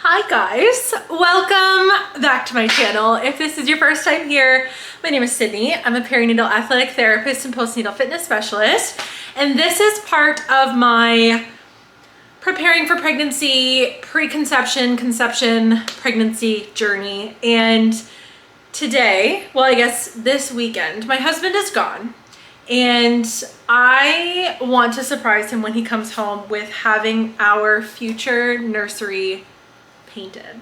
Hi guys, welcome back to my channel. If this is your first time here, my name is Sydney. I'm a perinatal athletic therapist and postnatal fitness specialist, and this is part of my preparing for pregnancy, preconception, conception, pregnancy journey. And today, well, I guess this weekend, my husband is gone. And I want to surprise him when he comes home with having our future nursery painted.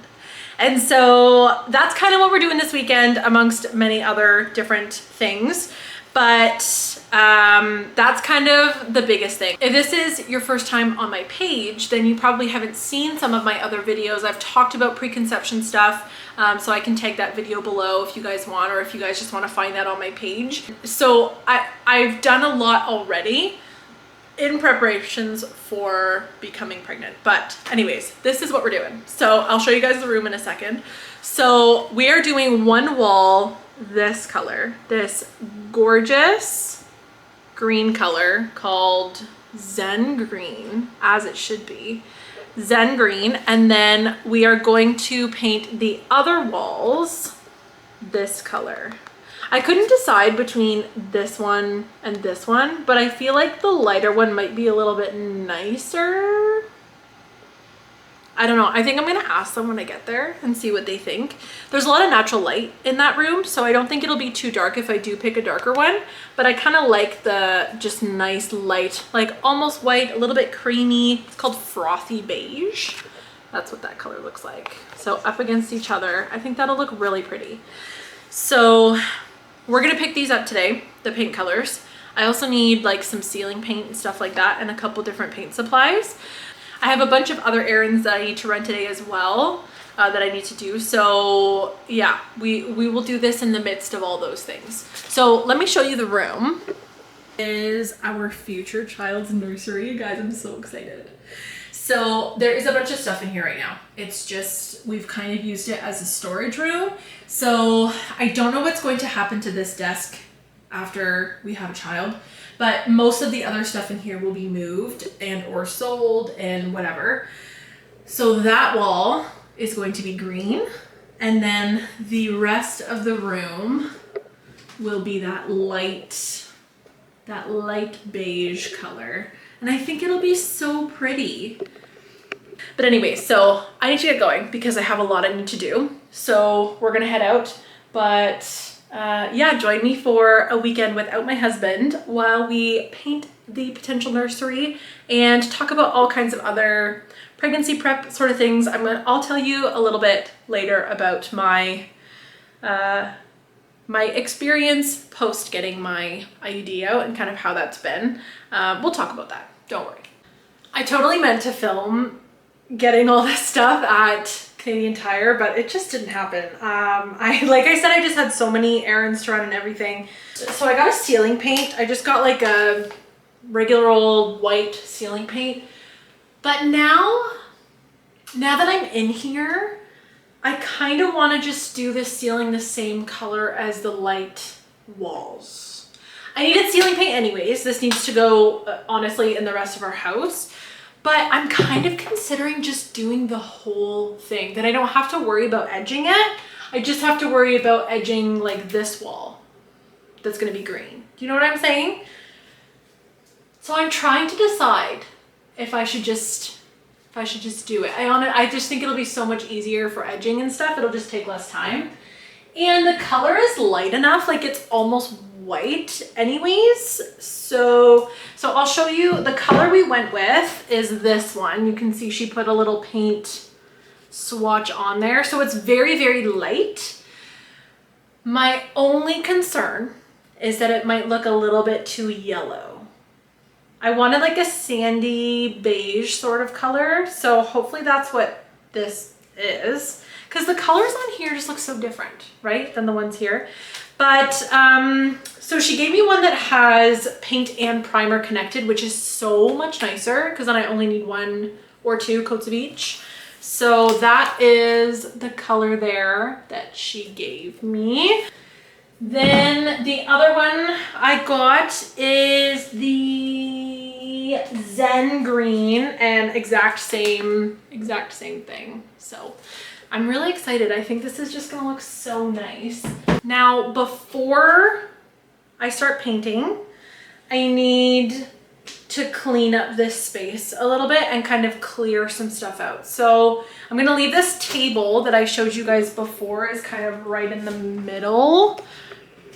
And so that's kind of what we're doing this weekend, amongst many other different things. But that's kind of the biggest thing. If this is your first time on my page, then you probably haven't seen some of my other videos. I've talked about preconception stuff, so I can tag that video below if you guys want, or if you guys just want to find that on my page. So I've done a lot already in preparations for becoming pregnant. But anyways, this is what we're doing. So I'll show you guys the room in a second. So we are doing one wall this color, this gorgeous green color called Zen Green, as it should be, Zen Green. And then we are going to paint the other walls this color. I couldn't decide between this one and this one, but I feel like the lighter one might be a little bit nicer. I don't know. I think I'm gonna ask them when I get there and see what they think. There's a lot of natural light in that room, so I don't think it'll be too dark if I do pick a darker one, but I kind of like the just nice light, like almost white, a little bit creamy. It's called frothy beige. That's what that color looks like. So up against each other, I think that'll look really pretty. So we're gonna pick these up today, the paint colors. I also need like some ceiling paint and stuff like that, and a couple different paint supplies. I have a bunch of other errands that I need to run today as well, that I need to do. So yeah, we will do this in the midst of all those things. So let me show you the room. Is our future child's nursery. Guys, I'm so excited. So there is a bunch of stuff in here right now. It's just, we've kind of used it as a storage room. So I don't know what's going to happen to this desk after we have a child, but most of the other stuff in here will be moved and or sold and whatever. So that wall is going to be green, and then the rest of the room will be that light beige color. And I think it'll be so pretty. But anyway, so I need to get going because I have a lot I need to do. So we're gonna head out, but yeah, join me for a weekend without my husband while we paint the potential nursery and talk about all kinds of other pregnancy prep sort of things. I'll tell you a little bit later about my my experience post getting my IUD out and kind of how that's been. We'll talk about that, don't worry. I totally meant to film getting all this stuff at Canadian Tire, but it just didn't happen. Like I said, I just had so many errands to run and everything. So I got a ceiling paint. I just got like a regular old white ceiling paint. But now that I'm in here, I kind of want to just do this ceiling the same color as the light walls. I needed ceiling paint anyways. This needs to go, honestly, in the rest of our house. But I'm kind of considering just doing the whole thing, that I don't have to worry about edging it. I just have to worry about edging like this wall that's going to be green. Do you know what I'm saying? So I'm trying to decide if I should just do it. I just think it'll be so much easier for edging and stuff. It'll just take less time. And the color is light enough, like it's almost white anyways. So I'll show you the color we went with is this one. You can see she put a little paint swatch on there. So it's very, very light. My only concern is that it might look a little bit too yellow. I wanted like a sandy beige sort of color. So hopefully that's what this is, because the colors on here just look so different, right, than the ones here. But so she gave me one that has paint and primer connected, which is so much nicer because then I only need 1 or 2 coats of each. So that is the color there that she gave me. Then the other one I got is the Zen Green, and exact same thing. So I'm really excited. I think this is just gonna look so nice. Now, before I start painting, I need to clean up this space a little bit and kind of clear some stuff out. So I'm gonna leave this table that I showed you guys before is kind of right in the middle.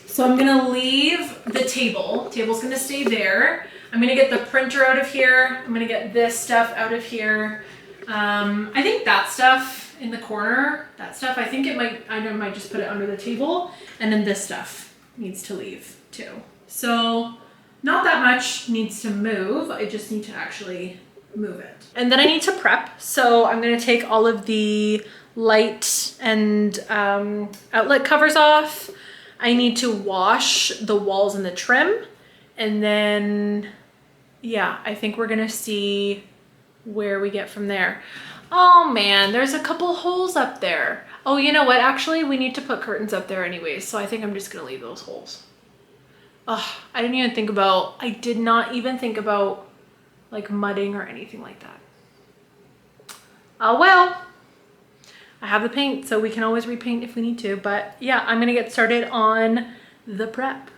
So I'm gonna leave the table. Table's gonna stay there. I'm gonna get the printer out of here. I'm gonna get this stuff out of here. I think that stuff in the corner, I think I might just put it under the table. And then this stuff needs to leave too. So not that much needs to move. I just need to actually move it. And then I need to prep. So I'm gonna take all of the light and outlet covers off. I need to wash the walls and the trim. And then, yeah, I think we're gonna see where we get from there. Oh man, there's a couple holes up there. Oh, you know what? Actually, we need to put curtains up there anyways. So I think I'm just gonna leave those holes. Oh, I did not even think about like mudding or anything like that. Oh well, I have the paint, so we can always repaint if we need to. But yeah, I'm gonna get started on the prep.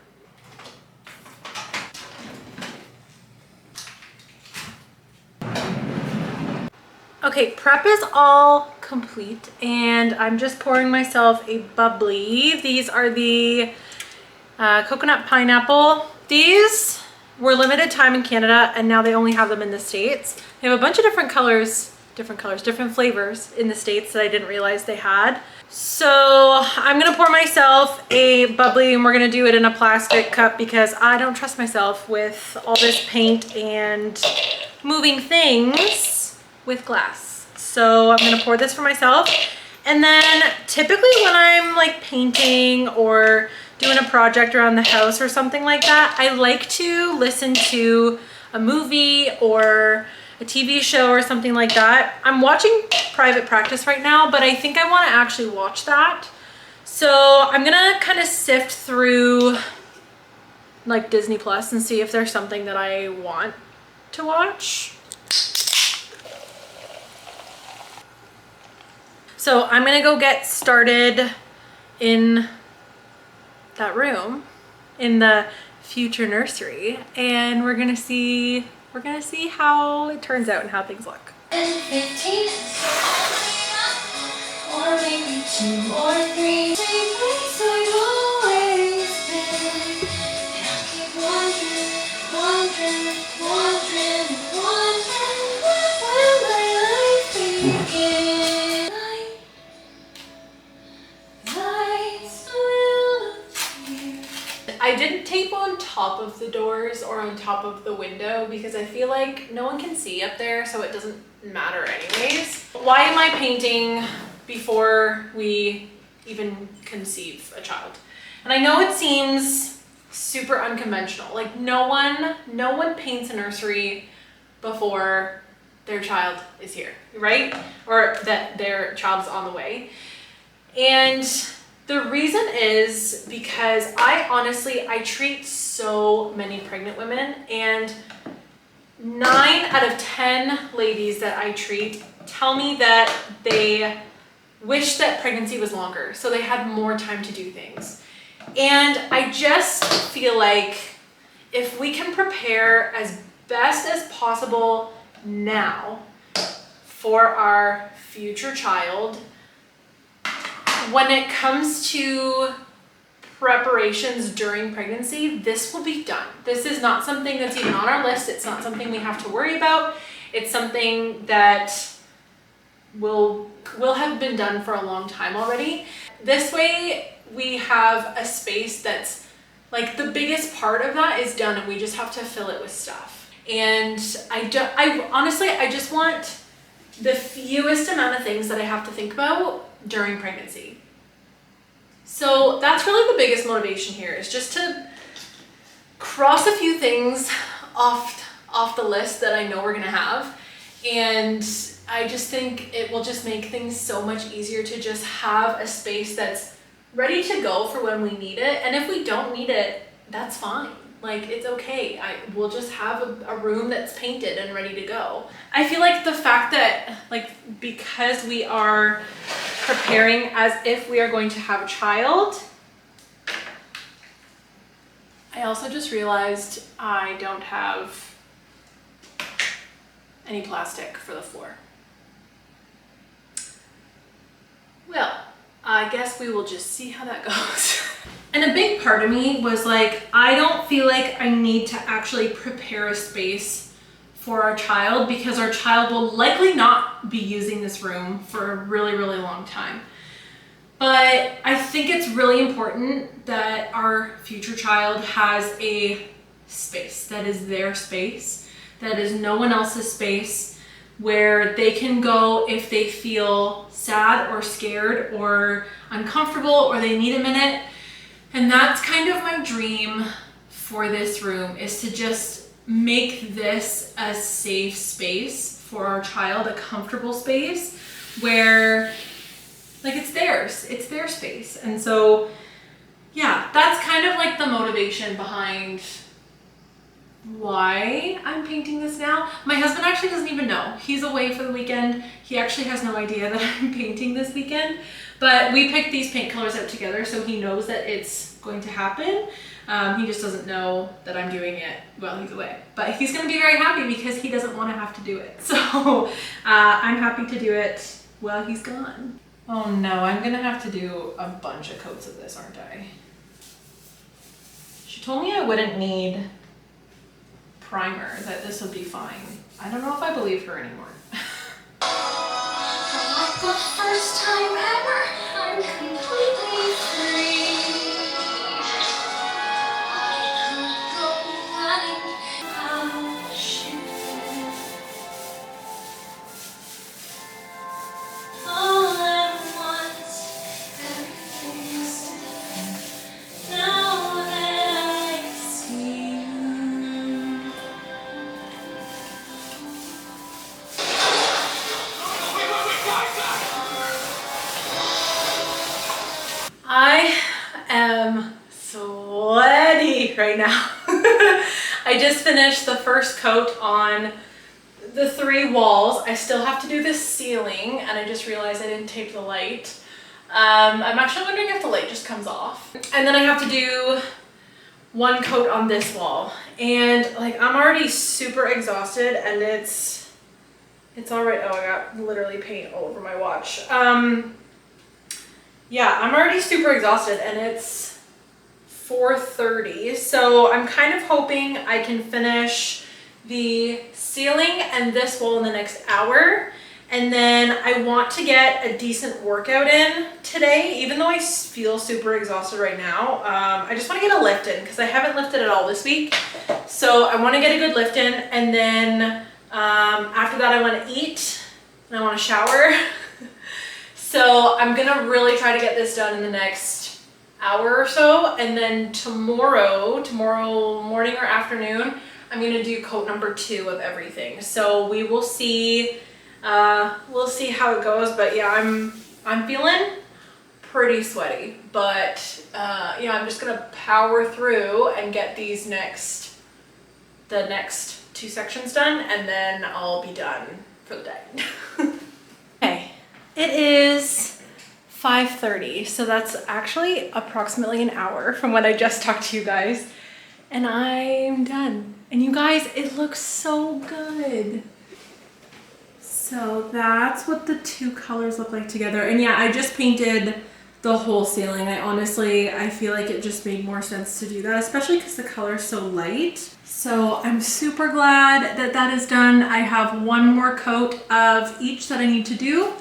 Okay, prep is all complete and I'm just pouring myself a bubbly. These are the coconut pineapple. These were limited time in Canada and now they only have them in the States. They have a bunch of different flavors in the States that I didn't realize they had. So I'm gonna pour myself a bubbly and we're gonna do it in a plastic cup because I don't trust myself with all this paint and moving things with glass. So I'm gonna pour this for myself. And then typically when I'm like painting or doing a project around the house or something like that, I like to listen to a movie or a TV show or something like that. I'm watching Private Practice right now, but I think I want to actually watch that. So I'm gonna kind of sift through like Disney Plus and see if there's something that I want to watch. So I'm gonna go get started in that room in the future nursery and we're gonna see how it turns out and how things look. 15 or maybe 2 or 3 same place I've always been and I'll keep wondering what will my life begin. I didn't tape on top of the doors or on top of the window because I feel like no one can see up there, so it doesn't matter anyways. Why am I painting before we even conceive a child? And I know it seems super unconventional. Like no one paints a nursery before their child is here, right? Or that their child is on the way. And the reason is because I treat so many pregnant women and 9 out of 10 ladies that I treat tell me that they wish that pregnancy was longer so they had more time to do things. And I just feel like if we can prepare as best as possible now for our future child, when it comes to preparations during pregnancy, this will be done. This is not something that's even on our list. It's not something we have to worry about. It's something that will have been done for a long time already. This way we have a space that's like the biggest part of that is done and we just have to fill it with stuff. And I honestly just want the fewest amount of things that I have to think about during pregnancy. So that's really the biggest motivation here, is just to cross a few things off the list that I know we're gonna have. And I just think it will just make things so much easier to just have a space that's ready to go for when we need it. And if we don't need it, that's fine. Like, it's okay. We'll just have a room that's painted and ready to go. I feel like the fact that, like, because we are preparing as if we are going to have a child, I also just realized I don't have any plastic for the floor. Well, I guess we will just see how that goes. And a big part of me was like, I don't feel like I need to actually prepare a space for our child because our child will likely not be using this room for a really, really long time. But I think it's really important that our future child has a space that is their space, that is no one else's space, where they can go if they feel sad or scared or uncomfortable or they need a minute. And that's kind of my dream for this room, is to just make this a safe space for our child, a comfortable space where, like, it's theirs, it's their space. And so, yeah, that's kind of like the motivation behind why I'm painting this now. My husband actually doesn't even know. He's away for the weekend. He actually has no idea that I'm painting this weekend, but we picked these paint colors out together, so he knows that it's going to happen. He just doesn't know that I'm doing it while he's away, but he's gonna be very happy because he doesn't want to have to do it. So I'm happy to do it while he's gone. Oh no, I'm gonna have to do a bunch of coats of this, aren't I? She told me I wouldn't need primer, that this would be fine. I don't know if I believe her anymore. Like the first time ever, I'm completely free. I could go running without you. All at once, everything's different now that I see you. I am sweaty right now. I just finished the first coat on the 3 walls. I still have to do the ceiling, and I just realized I didn't tape the light. I'm actually wondering if the light just comes off. And then I have to do 1 coat on this wall. And like, I'm already super exhausted, and it's all right. Oh, I got literally paint all over my watch. Yeah, I'm already super exhausted, and it's 4:30. So I'm kind of hoping I can finish the ceiling and this wall in the next hour. And then I want to get a decent workout in today, even though I feel super exhausted right now. I just want to get a lift in because I haven't lifted at all this week. So I want to get a good lift in, and then after that I want to eat and I want to shower. So I'm gonna really try to get this done in the next hour or so, and then tomorrow morning or afternoon, I'm gonna do coat number 2 of everything. So we will see. We'll see how it goes, but yeah, I'm feeling pretty sweaty, but you know, I'm just gonna power through and get the next 2 sections done, and then I'll be done for the day. Okay, it is 5:30, so that's actually approximately an hour from when I just talked to you guys, and I'm done. And you guys, it looks so good. So that's what the 2 colors look like together. And yeah, I just painted the whole ceiling. I feel like it just made more sense to do that, especially because the color is so light. So I'm super glad that that is done. I have 1 more coat of each that I need to do,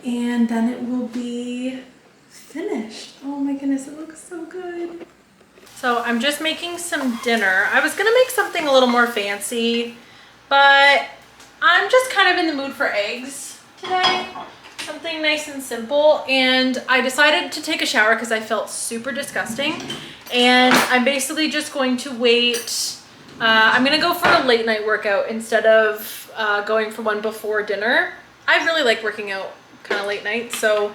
and then it will be finished. Oh my goodness, it looks so good. So I'm just making some dinner. I was gonna make something a little more fancy, but I'm just kind of in the mood for eggs today. Something nice and simple. And I decided to take a shower because I felt super disgusting. And I'm basically just going to wait. I'm gonna go for a late night workout instead of going for one before dinner. I really like working out kind of late night, so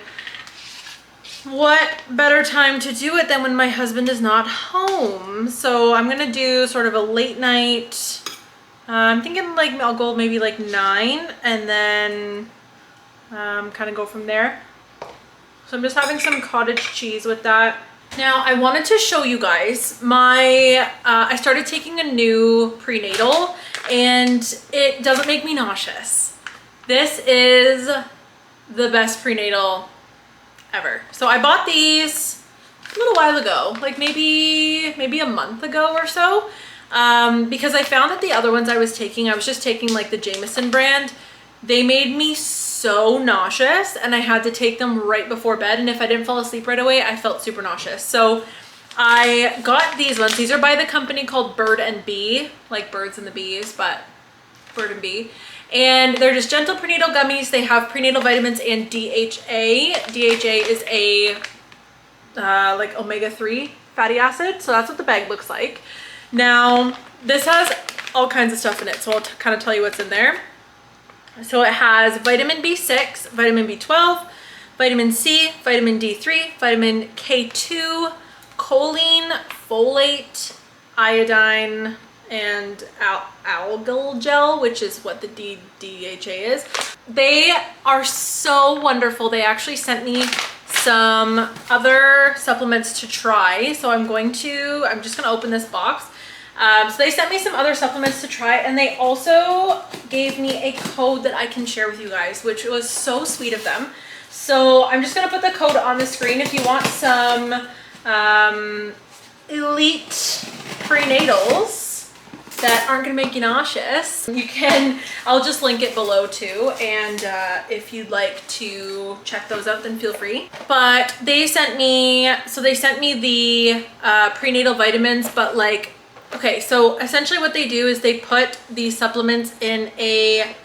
what better time to do it than when my husband is not home? So I'm gonna do sort of a late night. I'm thinking like I'll go maybe like 9 and then kind of go from there. So I'm just having some cottage cheese with that. Now I wanted to show you guys my, I started taking a new prenatal and it doesn't make me nauseous. This is the best prenatal ever. So I bought these a little while ago, like maybe a month ago or so, because I found that the other ones I was just taking like the Jameson brand. They made me so nauseous and I had to take them right before bed, and if I didn't fall asleep right away, I felt super nauseous. So I got these ones. These are by the company called Bird and Bee, like birds and the bees, but Bird and Bee. And they're just gentle prenatal gummies. They have prenatal vitamins and DHA. DHA is a like omega-3 fatty acid. So that's what the bag looks like. Now, this has all kinds of stuff in it. So I'll kind of tell you what's in there. So it has vitamin B6, vitamin B12, vitamin C, vitamin D3, vitamin K2, choline, folate, iodine, and algal gel, which is what the DHA is. They are so wonderful. They actually sent me some other supplements to try. So I'm just gonna open this box. So they sent me some other supplements to try, and they also gave me a code that I can share with you guys, which was so sweet of them. So I'm just gonna put the code on the screen. If you want some elite prenatals that aren't gonna make you nauseous, you can, I'll just link it below too. And if you'd like to check those out, then feel free. But they sent me the prenatal vitamins, but like, okay, so essentially what they do is they put these supplements in a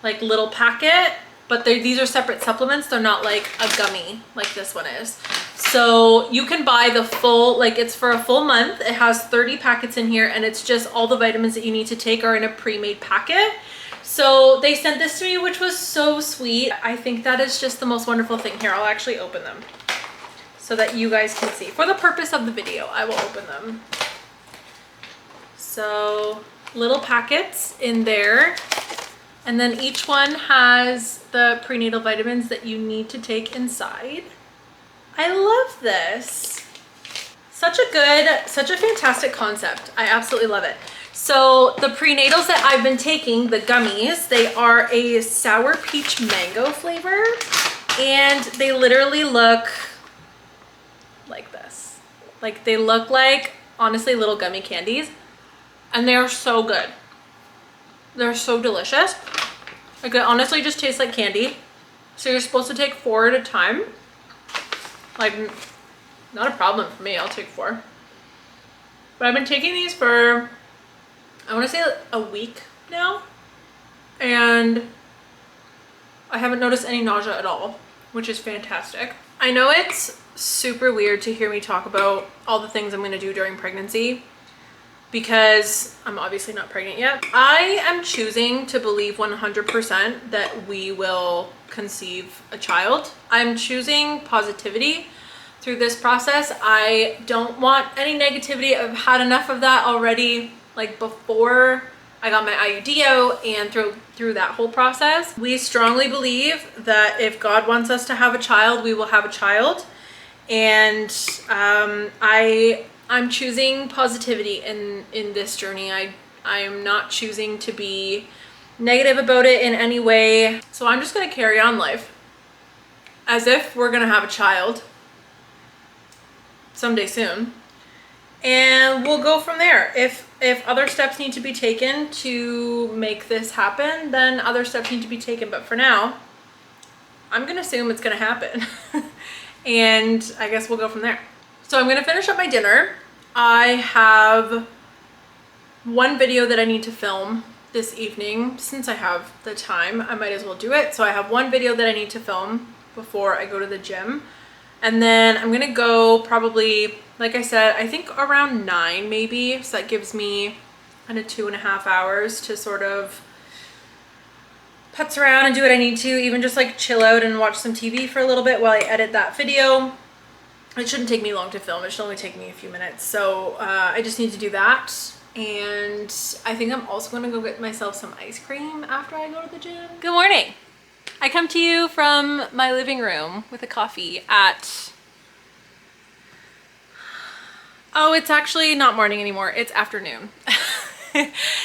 like little packet, but these are separate supplements. They're not like a gummy like this one is. So you can buy the full, like it's for a full month. It has 30 packets in here, and it's just all the vitamins that you need to take are in a pre-made packet. So they sent this to me, which was so sweet. I think that is just the most wonderful thing. Here, I'll actually open them so that you guys can see. For the purpose of the video, I will open them. So little packets in there, and then each one has the prenatal vitamins that you need to take inside. I love this. Such a fantastic concept. I absolutely love it. So the prenatals that I've been taking, the gummies, they are a sour peach mango flavor, and they literally look like this. Like they look like, honestly, little gummy candies. And they are so good. They're so delicious. Like, it honestly just tastes like candy. So you're supposed to take 4 at a time. Like, not a problem for me. I'll take 4. But I've been taking these for, I want to say a week now. And I haven't noticed any nausea at all, which is fantastic. I know it's super weird to hear me talk about all the things I'm going to do during pregnancy, because I'm obviously not pregnant yet. I am choosing to believe 100% that we will conceive a child. I'm choosing positivity through this process. I don't want any negativity. I've had enough of that already, like before I got my IUD out and through that whole process. We strongly believe that if God wants us to have a child, we will have a child. And I'm choosing positivity in this journey. I am not choosing to be negative about it in any way. So I'm just gonna carry on life as if we're gonna have a child someday soon. And we'll go from there. If other steps need to be taken to make this happen, then other steps need to be taken. But for now, I'm gonna assume it's gonna happen. And I guess we'll go from there. So I'm gonna finish up my dinner. I have one video that I need to film this evening. Since I have the time, I might as well do it. So I have one video that I need to film before I go to the gym. And then I'm gonna go probably, like I said, I think around 9 maybe. So that gives me kind of 2.5 hours to sort of putz around and do what I need to, even just like chill out and watch some TV for a little bit while I edit that video. It shouldn't take me long to film. It should only take me a few minutes. So I just need to do that. And I think I'm also gonna go get myself some ice cream after I go to the gym. Good morning. I come to you from my living room with a coffee at, oh, it's actually not morning anymore. It's afternoon.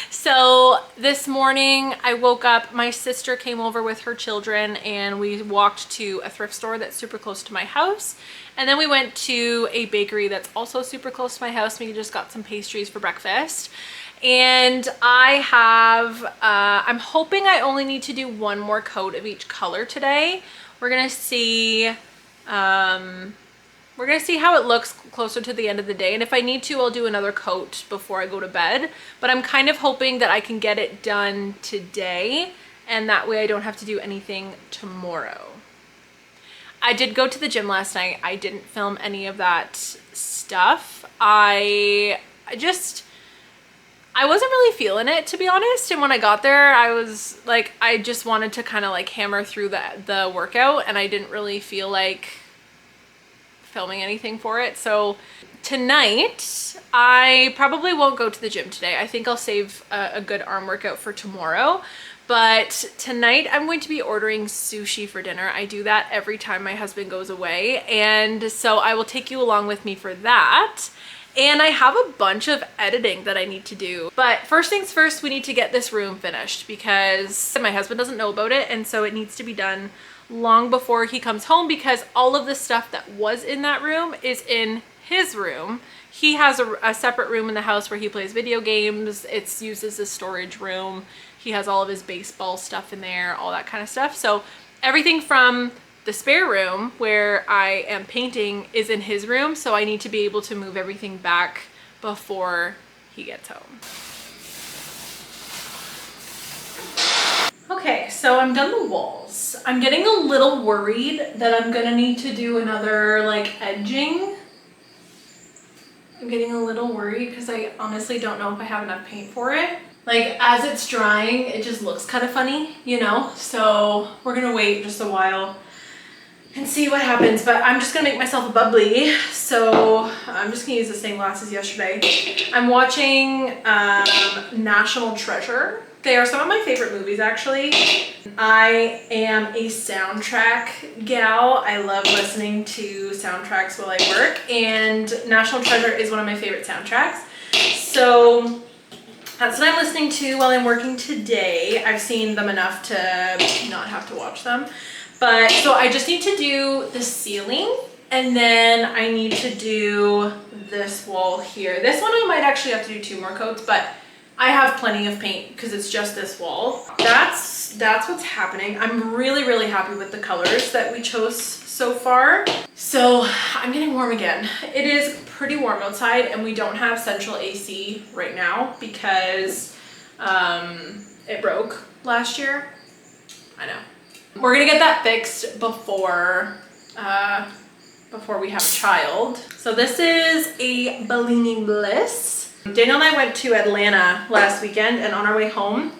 So this morning I woke up, my sister came over with her children and we walked to a thrift store that's super close to my house. And then we went to a bakery that's also super close to my house. We just got some pastries for breakfast. And I have, I'm hoping I only need to do one more coat of each color today. We're gonna see, how it looks closer to the end of the day. And if I need to, I'll do another coat before I go to bed. But I'm kind of hoping that I can get it done today. And that way I don't have to do anything tomorrow. I did go to the gym last night. I didn't film any of that stuff. I wasn't really feeling it, to be honest. And when I got there, I was like, I just wanted to kind of like hammer through the workout, and I didn't really feel like filming anything for it. So tonight, I probably won't go to the gym today. I think I'll save a good arm workout for tomorrow. But tonight I'm going to be ordering sushi for dinner. I do that every time my husband goes away. And so I will take you along with me for that. And I have a bunch of editing that I need to do. But first things first, we need to get this room finished because my husband doesn't know about it. And so it needs to be done long before he comes home because all of the stuff that was in that room is in his room. He has a separate room in the house where he plays video games. It's used as a storage room. He has all of his baseball stuff in there, all that kind of stuff. So everything from the spare room where I am painting is in his room. So I need to be able to move everything back before he gets home. Okay, so I'm done the walls. I'm getting a little worried that I'm gonna need to do another like edging. I'm getting a little worried because I honestly don't know if I have enough paint for it. Like as it's drying, it just looks kind of funny, you know? So we're gonna wait just a while and see what happens, but I'm just gonna make myself a bubbly. So I'm just gonna use the same glasses yesterday. I'm watching National Treasure. They are some of my favorite movies, actually. I am a soundtrack gal. I love listening to soundtracks while I work, and National Treasure is one of my favorite soundtracks. So that's what I'm listening to while I'm working today. I've seen them enough to not have to watch them. But so I just need to do the ceiling, and then I need to do this wall here. This one I might actually have to do 2 more coats, but I have plenty of paint because it's just this wall. That's what's happening. I'm really, really happy with the colors that we chose so far. So I'm getting warm again. It is pretty warm outside and we don't have central AC right now because it broke last year. I know. We're gonna get that fixed before we have a child. So this is a Bellini Bliss. Daniel and I went to Atlanta last weekend, and on our way home,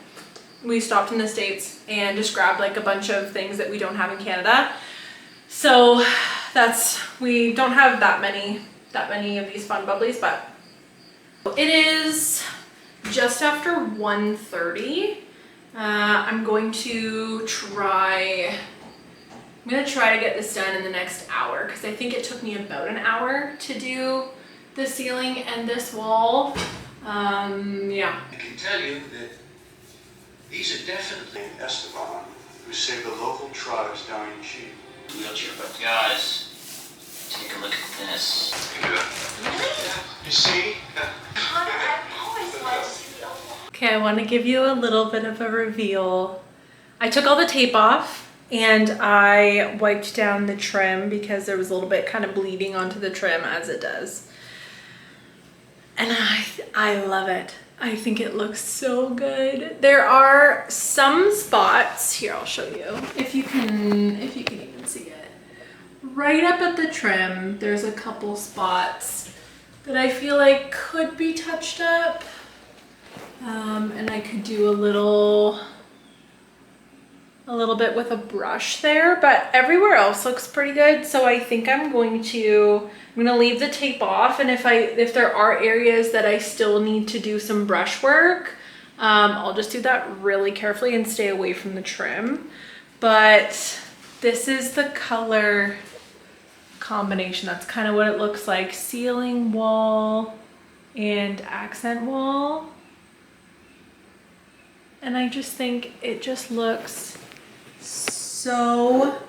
we stopped in the States and just grabbed like a bunch of things that we don't have in Canada. So we don't have that many of these fun bubblies, but it is just after 1:30. I'm gonna try to get this done in the next hour because I think it took me about an hour to do the ceiling and this wall. Yeah. I can tell you that these are definitely Esteban, who saved the local tribes dying sheep. Wheelchair, but guys, take a look at this. You see? I've always wanted to see the old one. Okay, I want to give you a little bit of a reveal. I took all the tape off and I wiped down the trim because there was a little bit kind of bleeding onto the trim, as it does. And I love it. I think it looks so good. There are some spots here. I'll show you if you can even see it. Right up at the trim, there's a couple spots that I feel like could be touched up, and I could do a little a little bit with a brush there, but everywhere else looks pretty good. So I think I'm gonna leave the tape off, and if there are areas that I still need to do some brush work, I'll just do that really carefully and stay away from the trim. But this is the color combination. That's kind of what it looks like. Ceiling, wall, and accent wall. And I just think it just looks so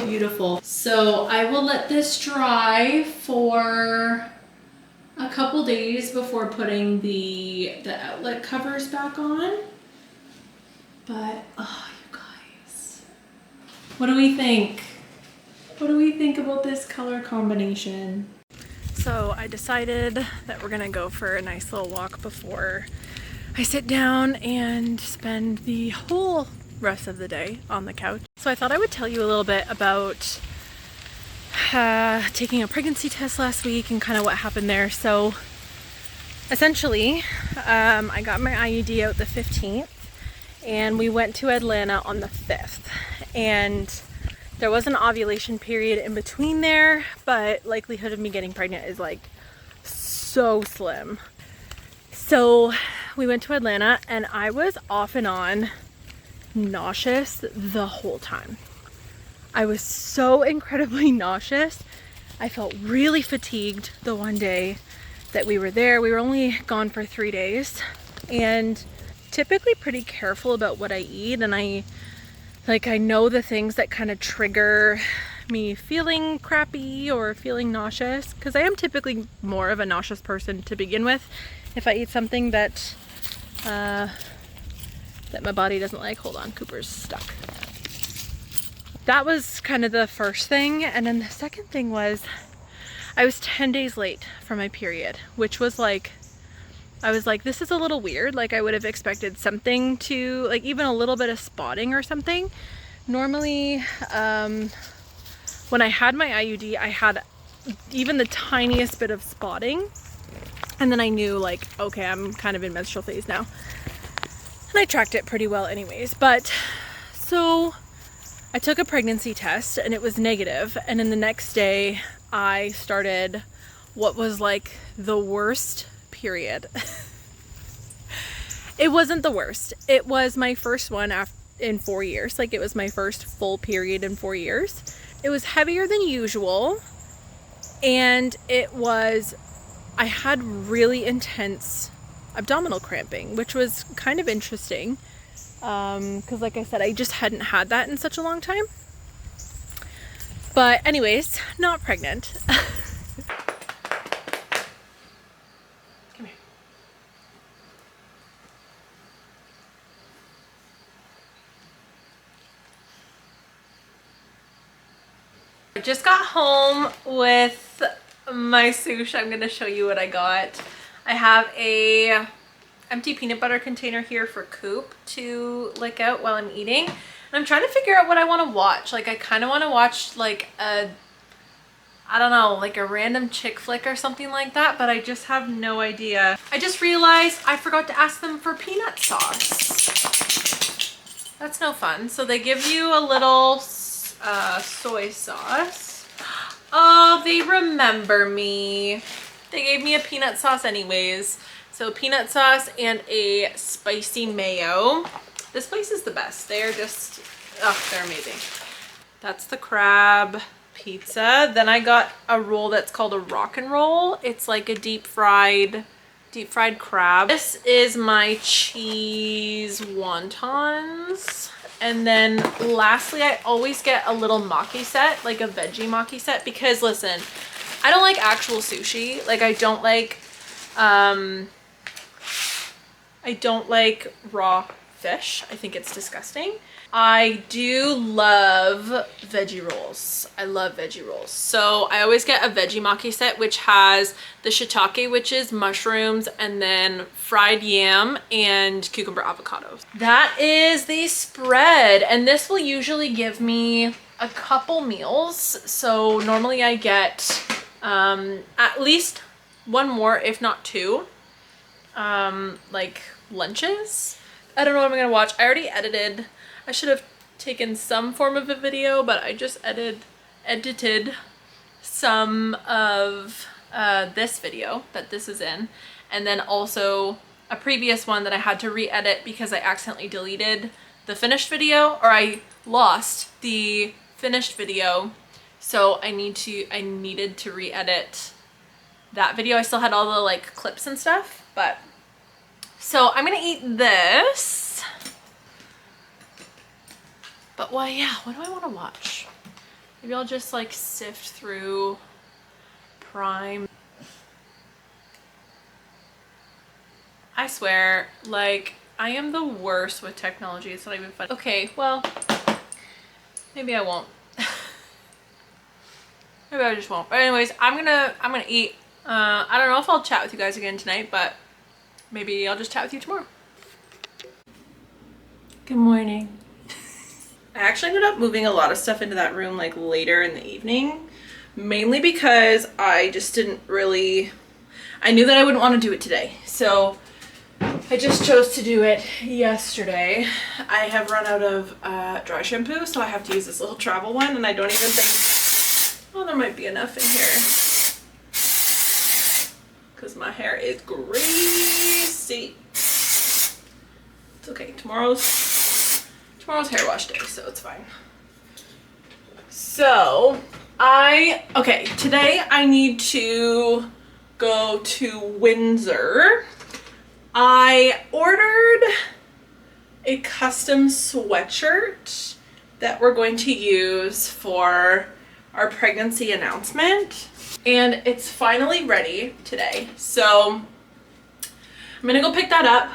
beautiful. So I will let this dry for a couple days before putting the outlet covers back on. But oh, you guys, what do we think? What do we think about this color combination? So I decided that we're gonna go for a nice little walk before I sit down and spend the whole rest of the day on the couch. So I thought I would tell you a little bit about taking a pregnancy test last week and kind of what happened there. So essentially, I got my IUD out the 15th and we went to Atlanta on the 5th. And there was an ovulation period in between there, but likelihood of me getting pregnant is like so slim. So we went to Atlanta and I was off and on nauseous the whole time. I was so incredibly nauseous. I felt really fatigued the one day that we were there. We were only gone for 3 days and typically pretty careful about what I eat, and I know the things that kind of trigger me feeling crappy or feeling nauseous, because I am typically more of a nauseous person to begin with. If I eat something that my body doesn't like. Hold on, Cooper's stuck. That was kind of the first thing. And then the second thing was I was 10 days late for my period, which was like, I was like, this is a little weird. Like I would have expected something to, like even a little bit of spotting or something. Normally, when I had my IUD, I had even the tiniest bit of spotting. And then I knew like, okay, I'm kind of in menstrual phase now. And I tracked it pretty well anyways. But so I took a pregnancy test and it was negative. And then the next day I started what was like the worst period. It wasn't the worst. It was my first one in 4 years. Like it was my first full period in 4 years. It was heavier than usual. And I had really intense abdominal cramping, which was kind of interesting. Because like I said, I just hadn't had that in such a long time. But anyways, not pregnant. Come here. I just got home with my sushi. I'm gonna show you what I got. I have a empty peanut butter container here for Coop to lick out while I'm eating. And I'm trying to figure out what I want to watch. Like I kind of want to watch like I don't know, like a random chick flick or something like that, but I just have no idea. I just realized I forgot to ask them for peanut sauce. That's no fun. So they give you a little soy sauce. Oh, they remember me. They gave me a peanut sauce anyways. So peanut sauce and a spicy mayo. This place is the best. They're just, oh, they're amazing. That's the crab pizza. Then I got a roll that's called a rock and roll. It's like a deep fried crab. This is my cheese wontons. And then lastly, I always get a little maki set, like a veggie maki set, because listen, I don't like actual sushi. Like I don't like raw fish. I think it's disgusting. I do love veggie rolls. I love veggie rolls. So I always get a veggie maki set, which has the shiitake, which is mushrooms, and then fried yam and cucumber avocados. That is the spread. And this will usually give me a couple meals. So normally I get at least one more, if not two, like lunches. I don't know what I'm gonna watch. I already edited. I should have taken some form of a video, but I just edited some of this video that this is in, and then also a previous one that I had to re-edit because I accidentally deleted the finished video, or I lost the finished video, so I needed to re-edit that video. I still had all the like clips and stuff, but so I'm gonna eat this. But well, yeah, what do I want to watch? Maybe I'll just like sift through Prime. I swear, like, I am the worst with technology. It's not even fun. Okay, well, maybe I won't. Maybe I just won't. But anyways, I'm gonna eat. I don't know if I'll chat with you guys again tonight, but maybe I'll just chat with you tomorrow. Good morning. I actually ended up moving a lot of stuff into that room like later in the evening, mainly because I just didn't really, I knew that I wouldn't want to do it today. So I just chose to do it yesterday. I have run out of dry shampoo, so I have to use this little travel one, and I don't even think, well, there might be enough in here because my hair is greasy. It's okay, tomorrow's hair wash day, so it's fine. So okay, today I need to go to Windsor. I ordered a custom sweatshirt that we're going to use for our pregnancy announcement, and it's finally ready today. So I'm gonna go pick that up,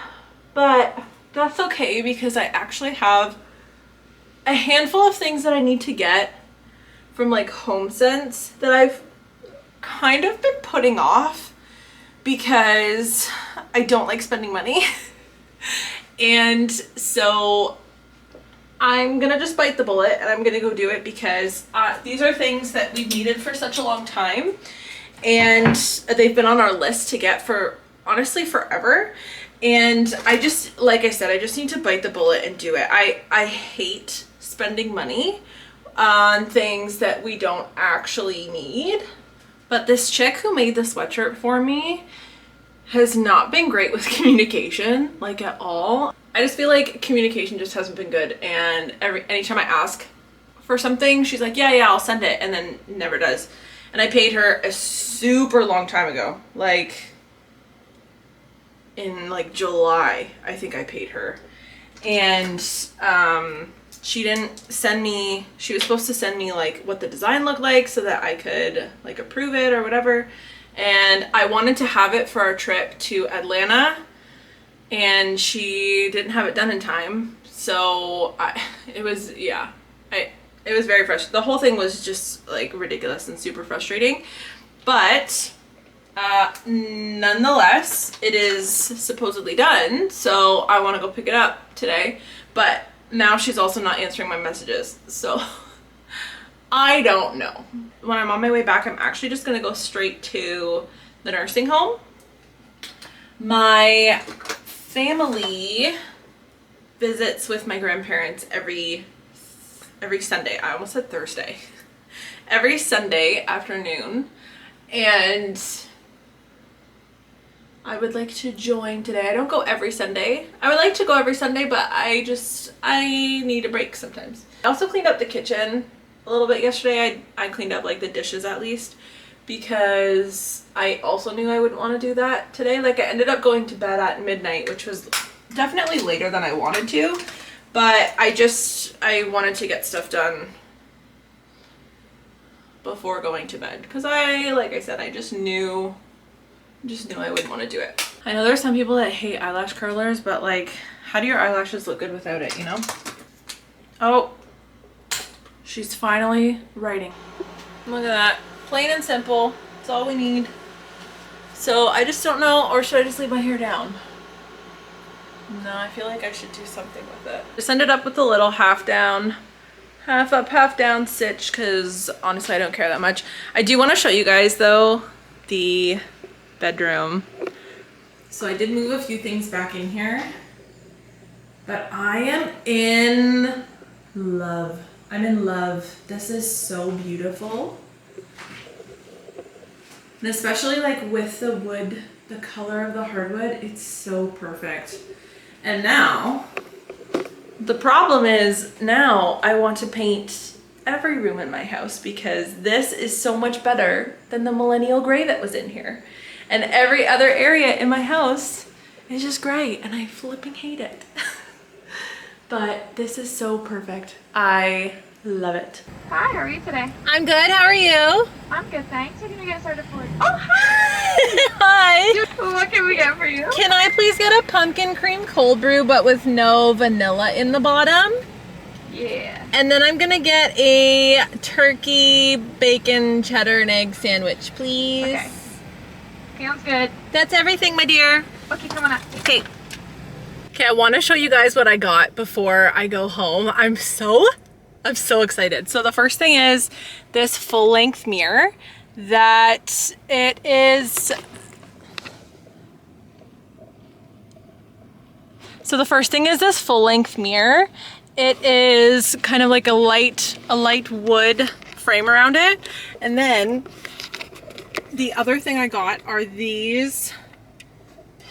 but that's okay because I actually have a handful of things that I need to get from like HomeSense that I've kind of been putting off because I don't like spending money. And so I'm gonna just bite the bullet and I'm gonna go do it because these are things that we've needed for such a long time, and they've been on our list to get for honestly forever. And I just, like I said, I just need to bite the bullet and do it. I hate spending money on things that we don't actually need. But this chick who made the sweatshirt for me has not been great with communication, like at all. I just feel like communication just hasn't been good, and anytime I ask for something, she's like, yeah, I'll send it, and then never does. And I paid her a super long time ago, like in like July, I think I paid her. And she didn't send me, she was supposed to send me like what the design looked like so that I could like approve it or whatever. And I wanted to have it for our trip to Atlanta, and she didn't have it done in time. So it was very frustrating. The whole thing was just like ridiculous and super frustrating. But nonetheless, it is supposedly done, so I want to go pick it up today. But now she's also not answering my messages, so I don't know. When I'm on my way back, I'm actually just gonna go straight to the nursing home. My family visits with my grandparents every Sunday. I almost said Thursday. Every Sunday afternoon, and I would like to join today. I don't go every Sunday. I would like to go every Sunday, but I need a break sometimes. I also cleaned up the kitchen a little bit yesterday. I cleaned up like the dishes at least, because I also knew I wouldn't want to do that today. Like I ended up going to bed at midnight, which was definitely later than I wanted to, but I wanted to get stuff done before going to bed, because like I said, I just knew I wouldn't want to do it. I know there's some people that hate eyelash curlers, but like, how do your eyelashes look good without it, you know? Oh, she's finally writing. Look at that. Plain and simple. That's all we need. So I just don't know, or should I just leave my hair down? No, I feel like I should do something with it. Just ended up with a little half down, half up, half down stitch, because honestly I don't care that much. I do want to show you guys though the bedroom. So I did move a few things back in here, but I am in love. I'm in love. This is so beautiful. And especially like with the wood, the color of the hardwood, it's so perfect. And now, the problem is now I want to paint every room in my house because this is so much better than the millennial gray that was in here. And every other area in my house is just gray and I flipping hate it. But this is so perfect. I love it. Hi, how are you today? I'm good, how are you? I'm good, thanks. We're gonna get started for it. Oh, hi! Hi! What can we get for you? Can I please get a pumpkin cream cold brew but with no vanilla in the bottom? Yeah. And then I'm gonna get a turkey, bacon, cheddar, and egg sandwich, please. Okay. Sounds good. That's everything, my dear. Okay, come on up. Okay. Okay, I want to show you guys what I got before I go home. I'm so excited. So the first thing is this full-length mirror that it is. So the first thing is this full-length mirror. It is kind of like a light wood frame around it. And then the other thing I got are these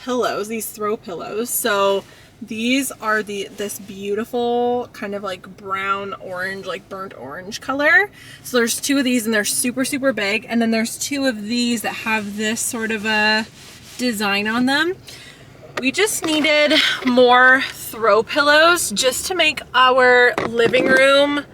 pillows, these throw pillows. So these are this beautiful kind of like brown orange, like burnt orange color. So there's two of these and they're super, super big. And then there's two of these that have this sort of a design on them. We just needed more throw pillows just to make our living room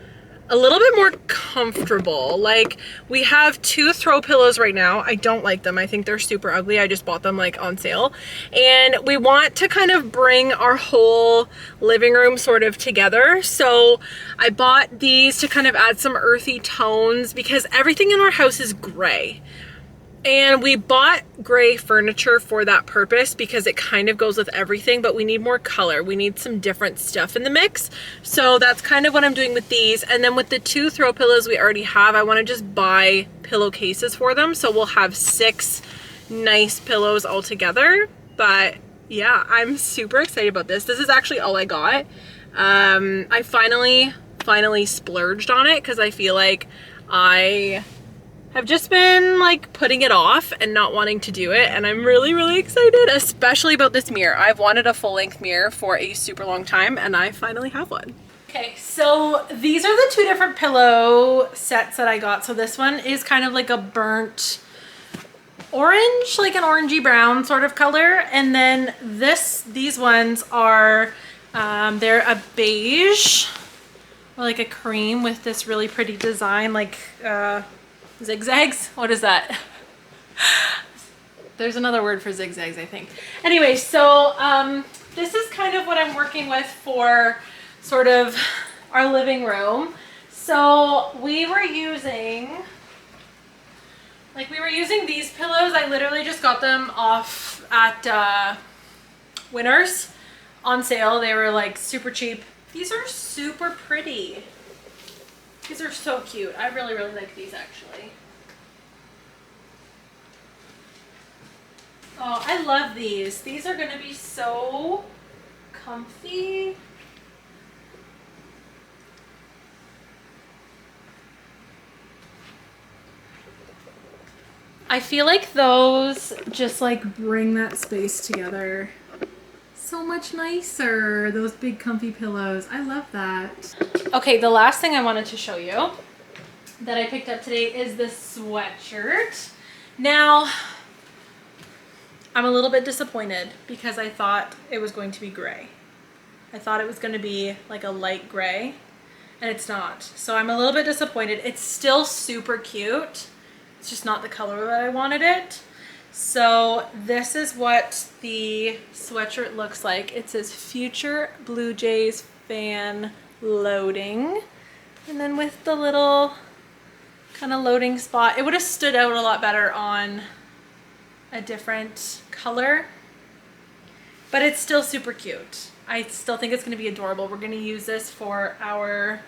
a little bit more comfortable. Like, we have two throw pillows right now. I don't like them. I think they're super ugly. I just bought them like on sale. And we want to kind of bring our whole living room sort of together. So I bought these to kind of add some earthy tones because everything in our house is gray. And we bought gray furniture for that purpose because it kind of goes with everything, but we need more color. We need some different stuff in the mix. So that's kind of what I'm doing with these. And then with the two throw pillows we already have, I want to just buy pillowcases for them. So we'll have 6 nice pillows all together. But yeah, I'm super excited about this. This is actually all I got. I finally splurged on it because I feel like I've just been like putting it off and not wanting to do it, and I'm really, really excited, especially about this mirror. I've wanted a full-length mirror for a super long time and I finally have one. Okay, so these are the 2 different pillow sets that I got. So this one is kind of like a burnt orange, like an orangey brown sort of color, and then these ones are they're a beige or like a cream with this really pretty design, like zigzags? What is that? There's another word for zigzags, I think. Anyway, so this is kind of what I'm working with for sort of our living room. So we were using these pillows. I literally just got them off at Winners on sale. They were like super cheap. These are super pretty. These are so cute. I really, really like these actually. Oh, I love these. These are gonna be so comfy. I feel like those just like bring that space together so much nicer. Those big comfy pillows. I love that. Okay, the last thing I wanted to show you that I picked up today is this sweatshirt. Now, I'm a little bit disappointed because I thought it was going to be gray. I thought it was going to be like a light gray, and it's not. So I'm a little bit disappointed. It's still super cute. It's just not the color that I wanted it. So this is what the sweatshirt looks like. It says Future Blue Jays fan loading. And then with the little kind of loading spot, it would have stood out a lot better on a different color, but it's still super cute. I still think it's going to be adorable. We're going to use this for our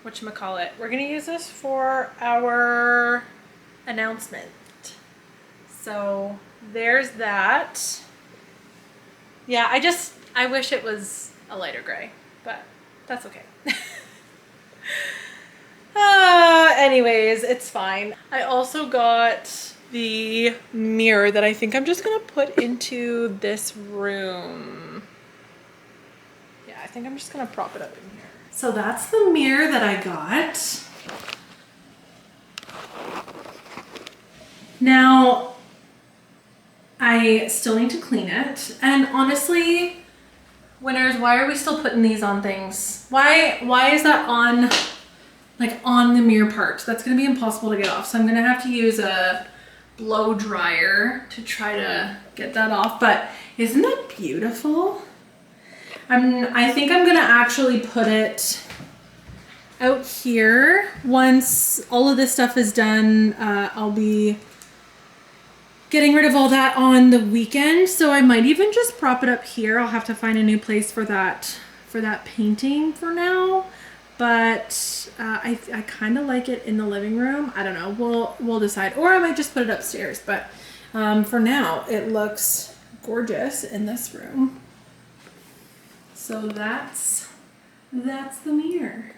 whatchamacallit. We're going to use this for our announcement. So there's that. Yeah, I wish it was a lighter gray, but that's okay. Anyways, it's fine. I also got the mirror that I think I'm just gonna put into this room. Yeah, I think I'm just gonna prop it up in here. So that's the mirror that I got. Now, I still need to clean it. And honestly, winners, why are we still putting these on things? Why is that on, like on the mirror part? That's gonna be impossible to get off. So I'm gonna have to use a blow dryer to try to get that off. But isn't that beautiful? I think I'm gonna actually put it out here. Once all of this stuff is done, I'll be getting rid of all that on the weekend. So I might even just prop it up here. I'll have to find a new place for that painting for now. But I kind of like it in the living room. I don't know, we'll decide. Or I might just put it upstairs. But for now, it looks gorgeous in this room. So that's the mirror.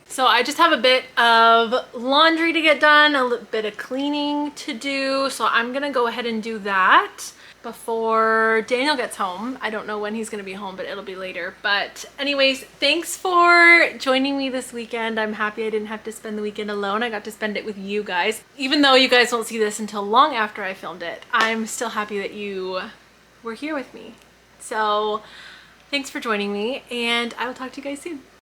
So I just have a bit of laundry to get done, a little bit of cleaning to do. So I'm gonna go ahead and do that before Daniel gets home. I don't know when he's gonna be home, but it'll be later. But anyways, thanks for joining me this weekend. I'm happy I didn't have to spend the weekend alone. I got to spend it with you guys. Even though you guys won't see this until long after I filmed it, I'm still happy that you were here with me. So thanks for joining me, and I will talk to you guys soon.